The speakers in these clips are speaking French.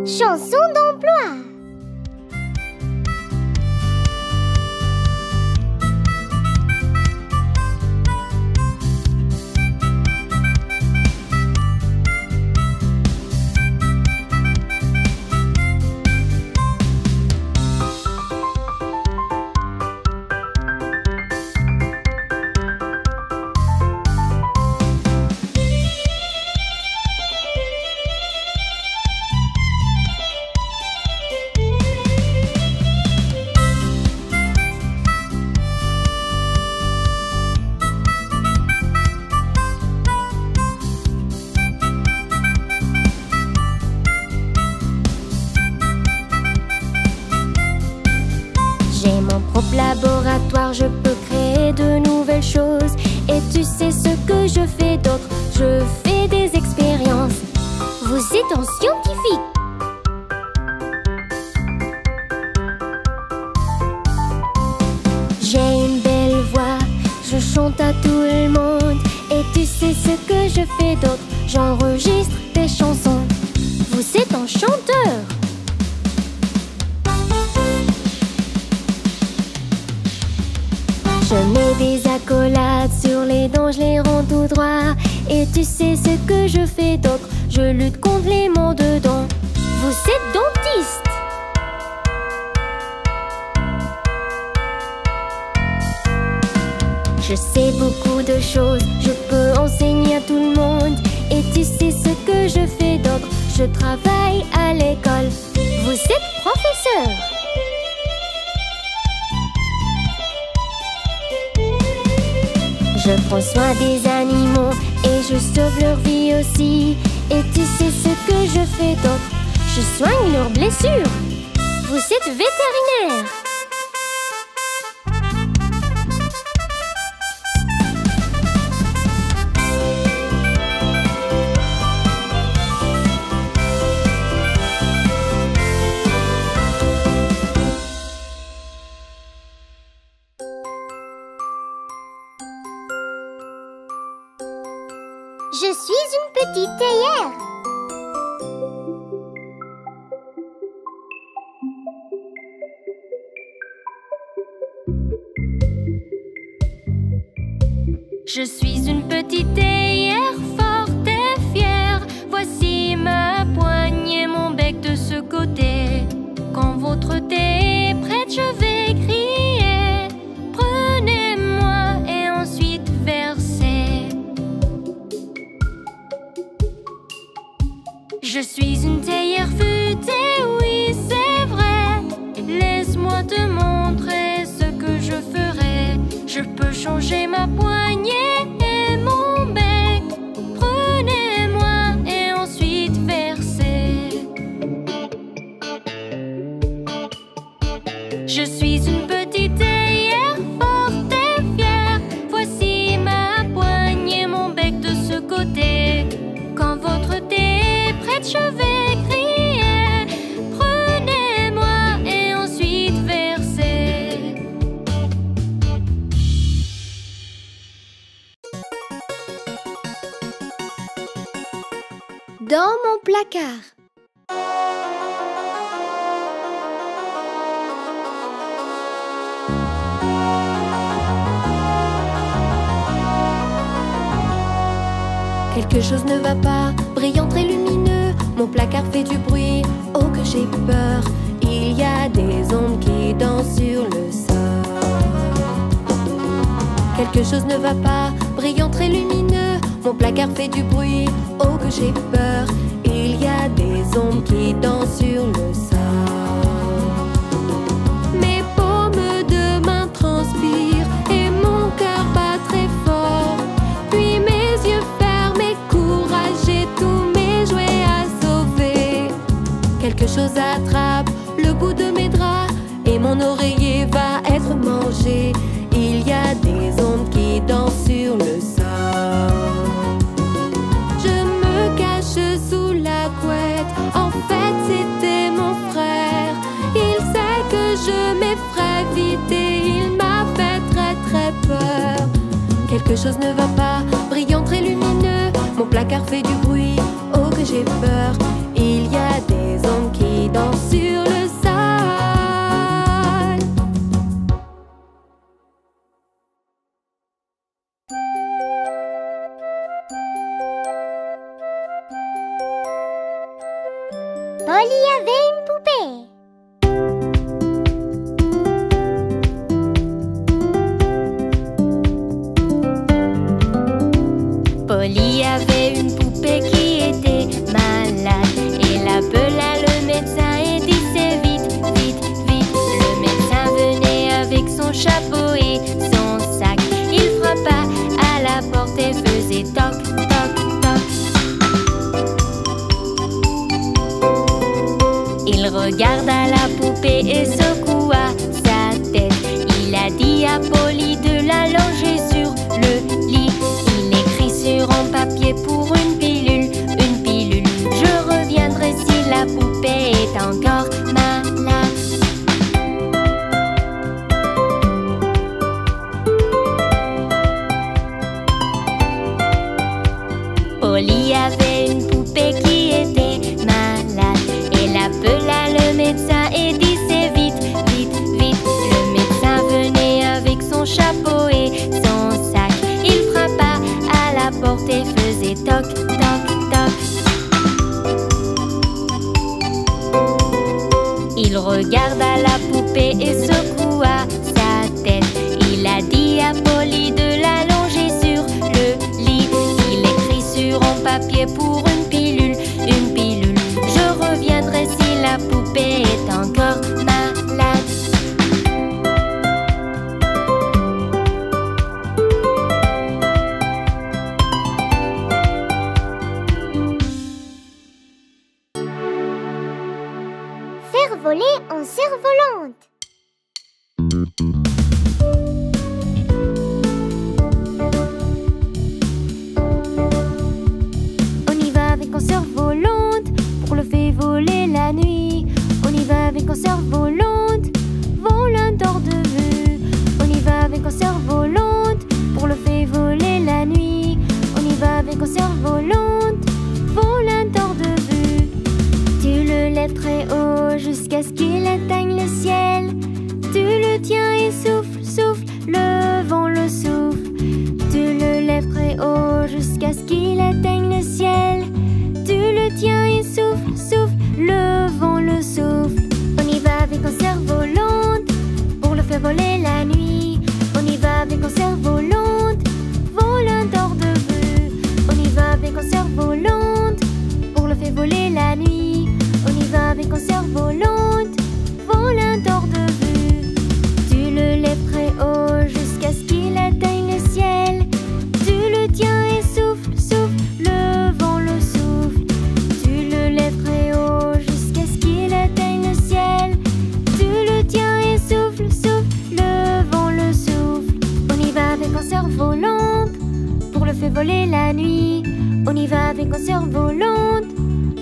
Chanson d'emploi. Laboratoire, je peux créer de nouvelles choses. Et tu sais ce que je fais d'autre? Je fais des expériences. Vous êtes un scientifique. J'ai une belle voix, je chante à tout le monde. Et tu sais ce que je fais d'autre? J'enregistre des chansons. Vous êtes un chanteur. Je mets des accolades sur les dents, je les rends tout droit. Et tu sais ce que je fais d'autre? Je lutte contre les maux de dents. Vous êtes dentiste. Je sais beaucoup de choses, je peux enseigner à tout le monde. Et tu sais ce que je fais d'autre? Je travaille à l'école. Vous êtes professeur. Je prends soin des animaux et je sauve leur vie aussi. Et tu sais ce que je fais d'autre? Je soigne leurs blessures. Vous êtes vétérinaire. Je suis une petite théière. Je suis une petite théière forte et fière. Voici ma poignée, mon bec de ce côté. Quand votre thé est prête, je vais crier. Prenez-moi et ensuite versez. Je suis une théière futée, oui c'est vrai. Laisse-moi te montrer ce que je ferai. Je peux changer ma poignée et mon bec. Prenez-moi et ensuite versez. Je suis une petite théière forte et fière. Voici ma poignée, mon bec de ce côté. Quand votre thé est prête, je vais crier. Prenez-moi et ensuite versez. Dans mon placard. Quelque chose ne va pas, brillant très lumineux. Mon placard fait du bruit, oh que j'ai peur. Il y a des ombres qui dansent sur le sol. Quelque chose ne va pas, brillant très lumineux. Mon placard fait du bruit, oh que j'ai peur. Il y a des ombres qui dansent sur le sol. Mes paumes de main transpirent et mon cœur bat très fort. Puis mes yeux fermés, courage, j'ai tous mes jouets à sauver. Quelque chose attrape le bout de mes draps et mon oreiller va être mangé. Il y a des ondes qui dansent sur le sol. Je me cache sous la couette, en fait c'était mon frère. Il je m'effraie vite et il m'a fait très très peur. Quelque chose ne va pas, brillant très lumineux, mon placard fait du bruit, oh que j'ai peur. Il y a des ombres qui dansent sur le sol. Polly avait une poupée. Polly avait une poupée qui était malade. Elle appela le médecin et disait vite, vite, vite. Le médecin venait avec son chapeau et son sac. Il frappa à la porte et faisait toc, toc, toc. Il regarda la poupée et secoua sa tête. Il a dit à Polly de l'allonger sur le lit. Il écrit sur un papier pour une pilule, une pilule. Je reviendrai si la poupée est encore malade. Polly avait une poupée qui était malade. Elle appela le médecin et disait vite, vite, vite. Le médecin venait avec son chapeau et son sac. Il frappa à la porte et faisait toc, toc, toc. Il regarda la poupée et secoua sa tête. Il a dit à Polly de l'allonger sur le lit. Il écrit sur un papier pour une pilule, une pilule. Je reviendrai si la poupée est encore malade. Faire voler en cerf-volante. On y va avec un cerf-volante pour le faire voler la nuit. On y va avec un cerf-volante, volant hors de vue. On y va avec un cerf-volante pour le faire voler la nuit. On y va avec un cerf-volante, volant hors de vue. Tu le lèves très haut jusqu'à ce qu'il atteigne le ciel. Tu le tiens et souffle, souffle, le vent le souffle. Tu le lèves très haut jusqu'à ce qu'il atteigne le ciel. Tu le tiens et souffle, souffle, le vent le souffle. On y va avec un cerf-volante pour le faire voler la nuit. On y va avec un cerf-volante, volant hors de vue. On y va avec un cerf-volante pour le faire voler la nuit. On y va avec un cerf-volante, volant hors de vue. Tu le lèves très haut jusqu'à ce qu'il atteigne le ciel. Tu le tiens et souffle, souffle, le vent le souffle. Tu le lèves très haut jusqu'à ce qu'il atteigne le ciel. Tu le tiens et souffle, souffle, le vent le souffle. On y va avec un cerf-volante pour le faire voler la nuit. On y va avec un cerf-volante,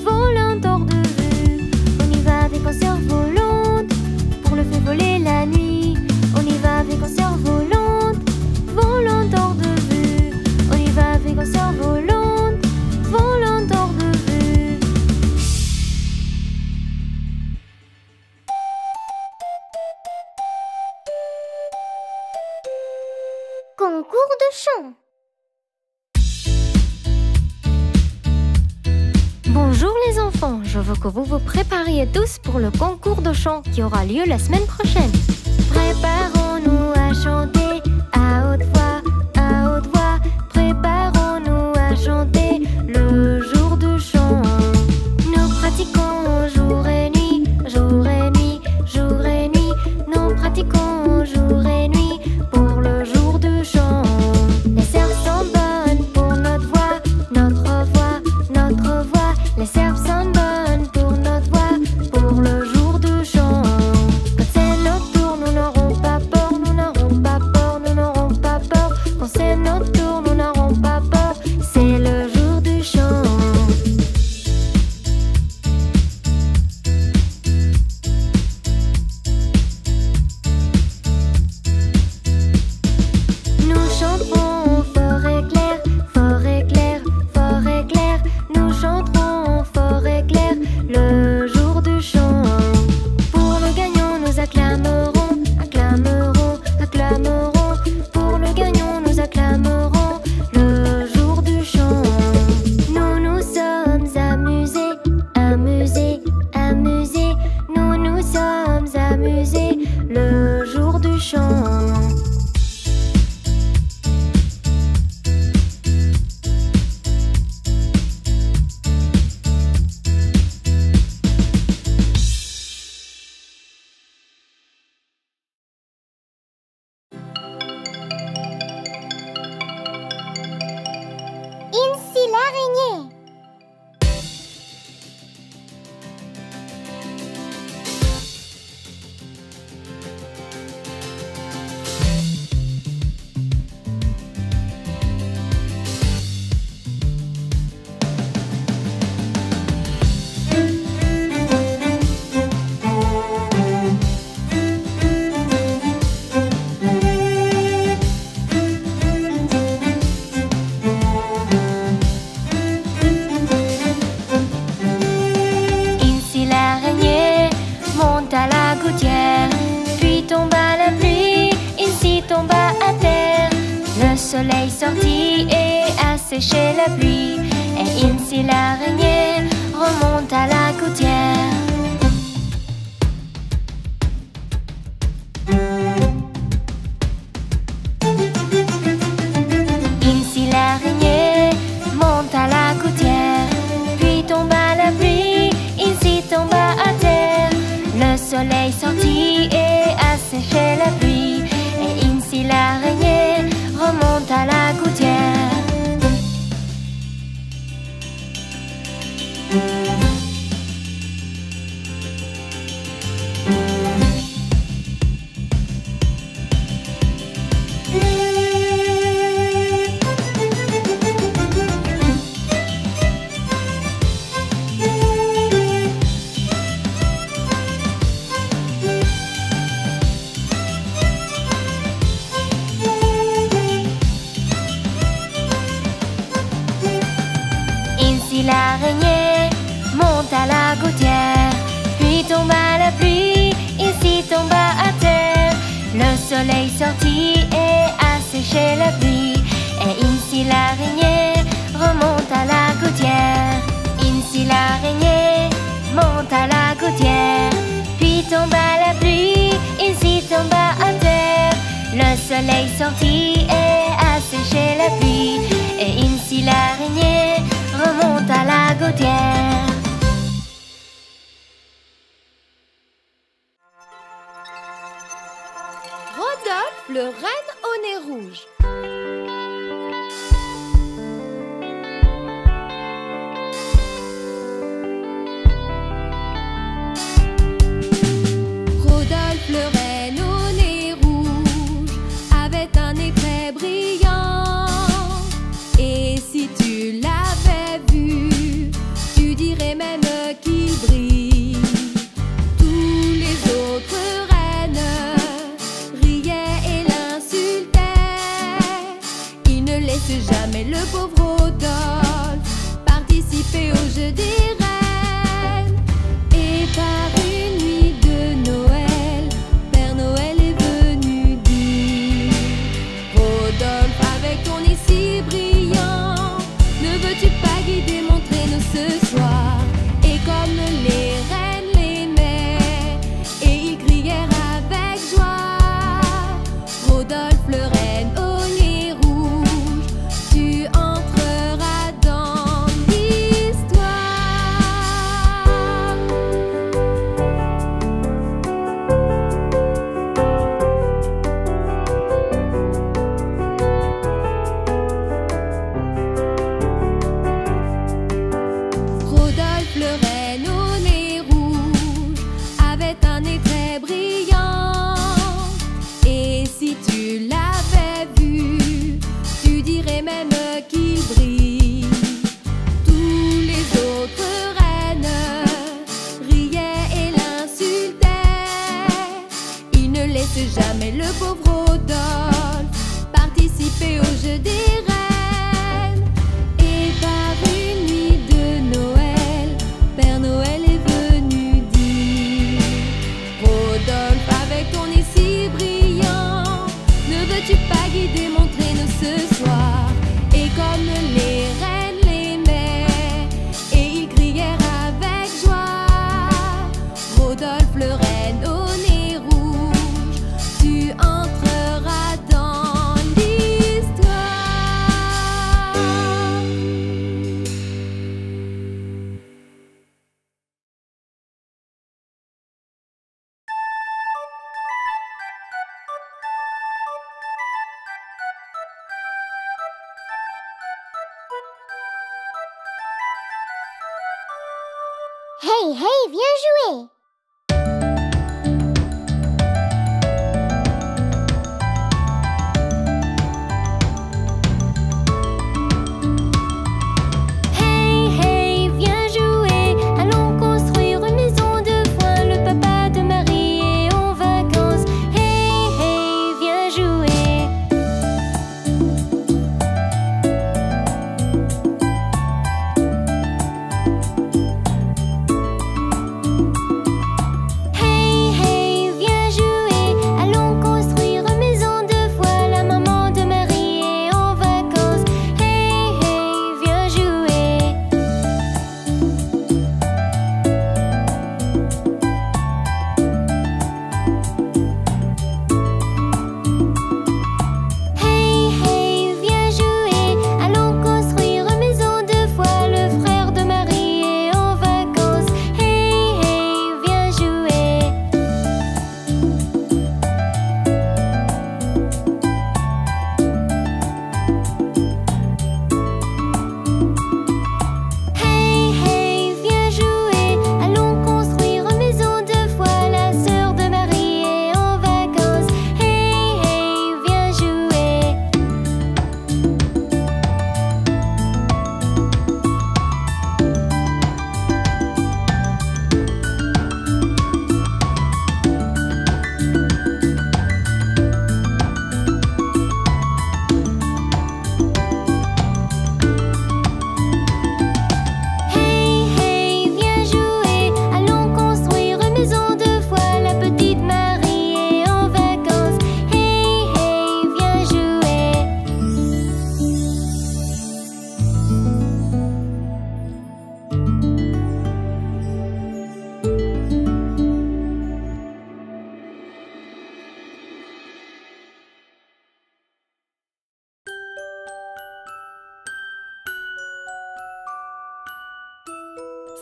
volant hors de vue. On y va avec un cerf-volante pour le faire voler la nuit. On y va avec un cerf-volante, volant hors de vue. On y va avec un cerf-volante, volant hors de vue. Concours de chant. Bonjour les enfants, je veux que vous vous prépariez tous pour le concours de chant qui aura lieu la semaine prochaine. Préparons-nous à chanter à haute voix, à haute voix. Préparons-nous à chanter le jour du chant. Nous pratiquons jour et nuit, jour et nuit, jour et nuit. Nous pratiquons jour et nuit pour le jour du chant. Les cerfs sont bonnes pour notre voix, notre voix, notre voix. Les cerfs sont bonnes pour notre voix, pour le jour du chant. Quand c'est notre tour, nous n'aurons pas peur, nous n'aurons pas peur, nous n'aurons pas peur. s'amuser le jour du chant. Incy l'araignée. Incy l'araignée monte à la gouttière, puis tomba la pluie, Incy tomba à terre. Le soleil sortit et a séché la pluie, et Incy l'araignée remonte à la gouttière. Incy l'araignée monte à la gouttière, puis tomba la pluie, Incy tomba à terre. Le soleil sortit et a séché la pluie, et Incy l'araignée remonte à la gouttière. Incy l'araignée monte à la gouttière, puis tomba la pluie, Incy tomba à terre. Le soleil sortit et a séché la pluie, et Incy l'araignée remonte à la gouttière. Incy l'araignée monte à la gouttière, puis tomba la pluie, Incy tomba à terre. Le soleil sortit et a séché la pluie, et Incy l'araignée remonte à la gouttière. Rodolphe, le renne au nez rouge. Rodolphe, le renne au nez rouge, avait un nez très brillant. Et si tu l'avais vu, tu dirais même qu'il brille. Tous les autres rennes riaient et l'insultaient. Ils ne laissent jamais le pauvre Rodolphe participer au jeu des rennes. Et par une nuit de Noël, Père Noël est venu dire: Rodolphe, avec ton nez si brillant, ne veux-tu pas guider mon traîneau ce soir? Et comme les rennes l'aimaient, et ils crièrent avec joie: Rodolphe, le renne au nez rouge, tu entreras dans l'histoire. Rodolphe, le renne au nez rouge, avait un nez très brillant. Et si tu l'avais vu, tu dirais même qu'il brille. Tous les autres rennes riaient et l'insultaient. Ils ne laissent jamais le pauvre Rodolphe participer au jeu des rennes. Et par une nuit de Noël, Père Noël est venu dire: Rodolphe, avec ton nez si brillant, ne veux-tu pas guider mon traîneau ce soir? Et comme les rennes l'aimaient, et ils crièrent avec joie: Rodolphe, le renne au nez Hey, hey, viens jouer!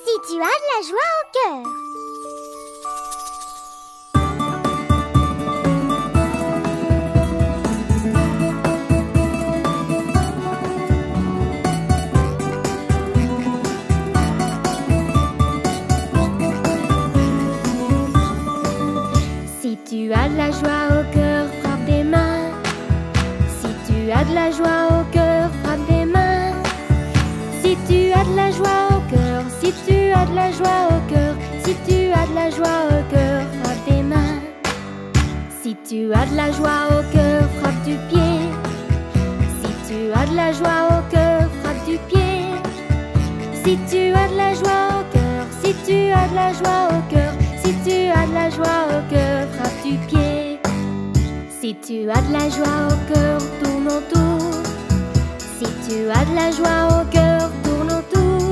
Si tu as de la joie au cœur. Si tu as de la joie au cœur, frappe des mains. Si tu as de la joie au cœur, frappe des mains. Si tu as de la joie au cœur, si tu as de la joie au cœur, si tu as de la joie au cœur, frappe des mains. Si tu as de la joie au cœur, frappe du pied. Si tu as de la joie au cœur, frappe du pied. Si tu as de la joie au cœur, si tu as de la joie au cœur, si tu as de la joie au cœur, frappe du pied. Si tu as de la joie au cœur, tourne autour. Si tu as de la joie au cœur, tourne autour.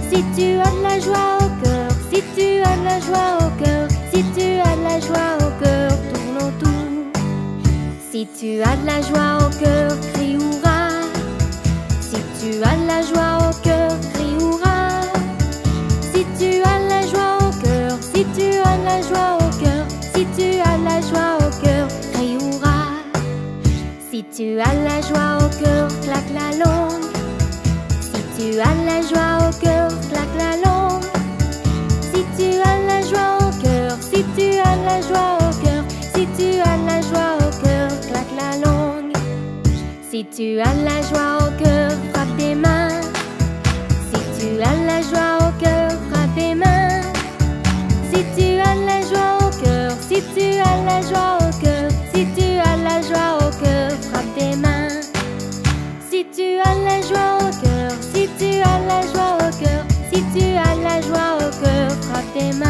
Si tu as de la joie au cœur, si tu as de la joie au cœur, si tu as de la joie au cœur, tourne autour. Si tu as de la joie au cœur, crie hurrah. Si tu as de la joie au cœur, crie hurrah. Si tu as de la joie au cœur, si tu as de la joie au cœur, si tu as de la joie au cœur, crie hurrah. Si tu as de la joie au cœur, claque la langue. Si tu as de la joie au cœur, claque la langue. Si tu as de la joie au cœur, si tu as de la joie au cœur, si tu as de la joie au cœur, claque la langue. Si tu as de la joie au cœur, frappe des mains. Si tu as de la joie au cœur, frappe des mains. Si tu as de la joie au cœur, si tu as de la joie au cœur, si tu as de la joie au cœur, frappe des mains. Si tu as de la joie au cœur, si tu as de la joie au cœur, si tu as de la joie au cœur, frappe des mains.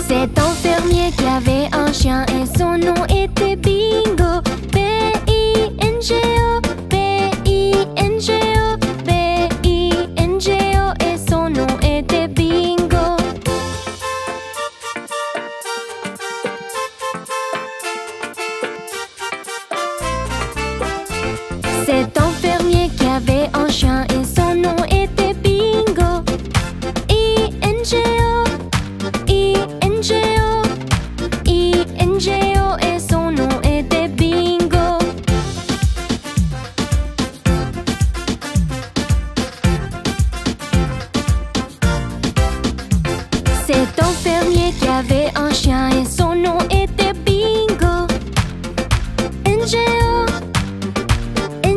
C'est un fermier qui avait un chien et son nom était Bingo. B-I-N-G-O, B-I-N-G-O, B-I-N-G-O et son nom était Bingo.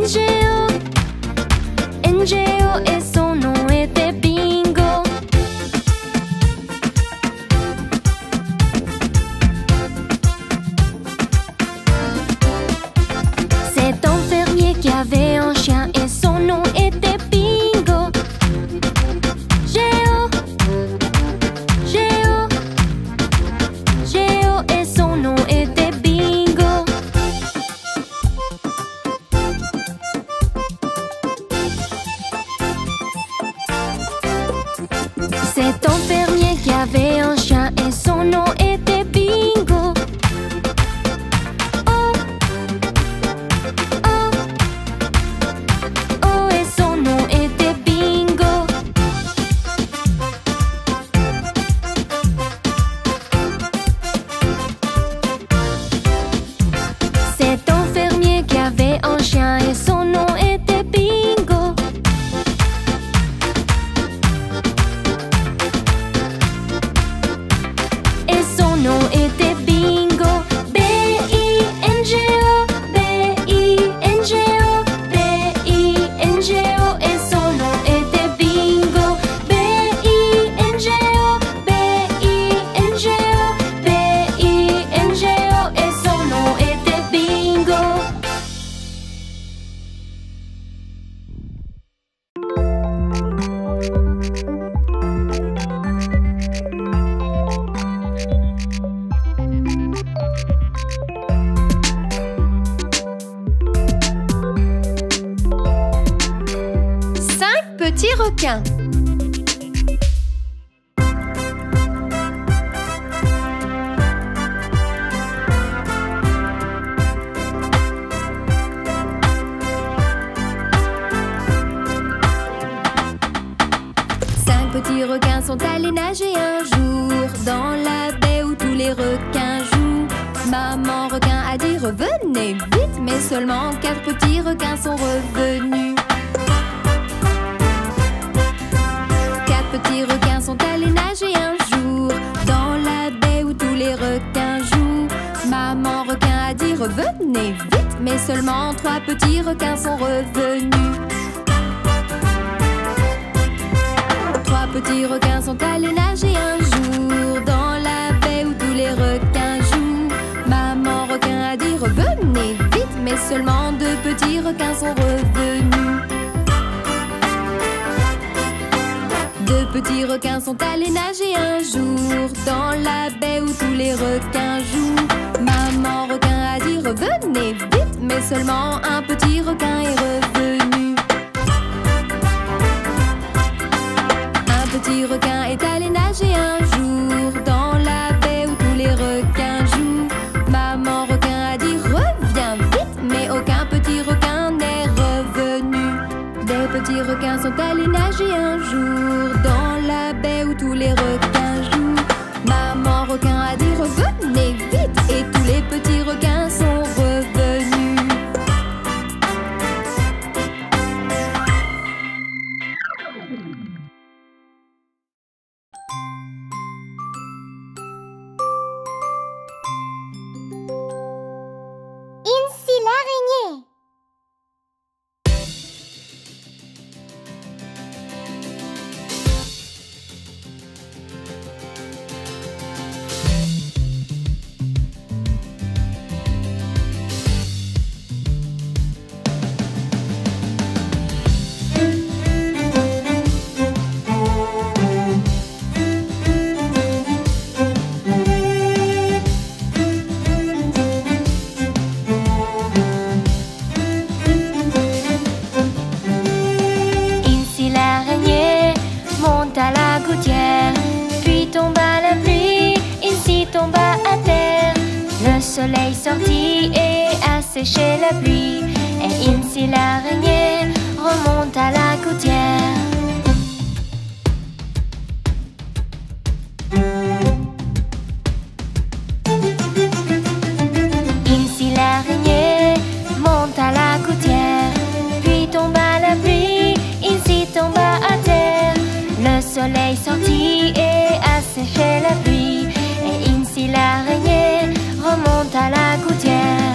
NGO et son nom était Bingo. Cet enfermier qui avait un chien et son nom était Bingo. Géo et son nom était Bingo. Cet enfermier qui avait un chien et son nom était Bingo. Oh et son nom était Bingo. Cet enfermier qui avait un chien et son nom était Bingo. Et son nom était Bingo. B-I-N-G-O, B-I-N-G-O, B-I-N-G-O. Et son nom était Bingo. B-I-N-G-O, B-I-N-G-O, B-I-N-G-O. Et son nom était Bingo. Cinq petits requins. Cinq petits requins sont allés nager un jour dans la baie où tous les requins jouent. Maman requin a dit revenez vite, mais seulement 4 petits requins sont revenus. 4 petits requins sont allés nager un jour dans la baie où tous les requins jouent. Maman requin a dit revenez vite, mais seulement 3 petits requins sont revenus. 3 petits requins sont allés nager un jour dans la baie où tous les requins jouent. Maman requin a dit revenez vite, mais seulement 2 petits requins sont revenus. 2 petits requins sont allés nager un jour dans la baie où tous les requins jouent. Maman requin a dit revenez vite, mais seulement un petit requin est revenu. Un petit requin est allé nager un jour dans la baie où tous les requins jouent. Maman requin a dit reviens vite, mais aucun petit requin n'est revenu. Des petits requins sont allés nager un jour dans la baie où tous les requins jouent. Maman requin a dit revenez vite, et tous les petits requins sont revenus. Incy l'araignée. Incy l'araignée monte à la gouttière, puis tomba la pluie, Incy tomba à terre. Le soleil sortit et a séché la pluie, et Incy l'araignée remonte à la gouttière. Incy l'araignée monte à la gouttière, puis tomba la pluie, Incy tomba à terre. Le soleil sortit et a séché la pluie, et Incy l'araignée remonte à la gouttière. Incy l'araignée monte à la gouttière,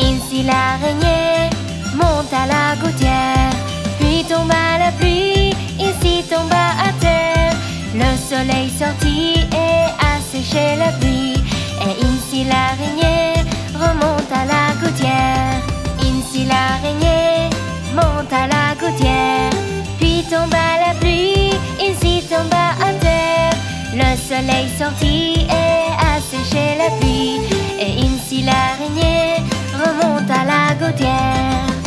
Ainsi l'araignée monte à la gouttière, puis tombe à la pluie, ici tomba à terre. Le soleil sortit et a séché la pluie, et ainsi l'araignée remonte à la gouttière. Ainsi l'araignée monte à la gouttière, puis tombe à la pluie, ici tomba à terre. Le soleil sortit et a séché la pluie, et ainsi l'araignée remonte à la gouttière.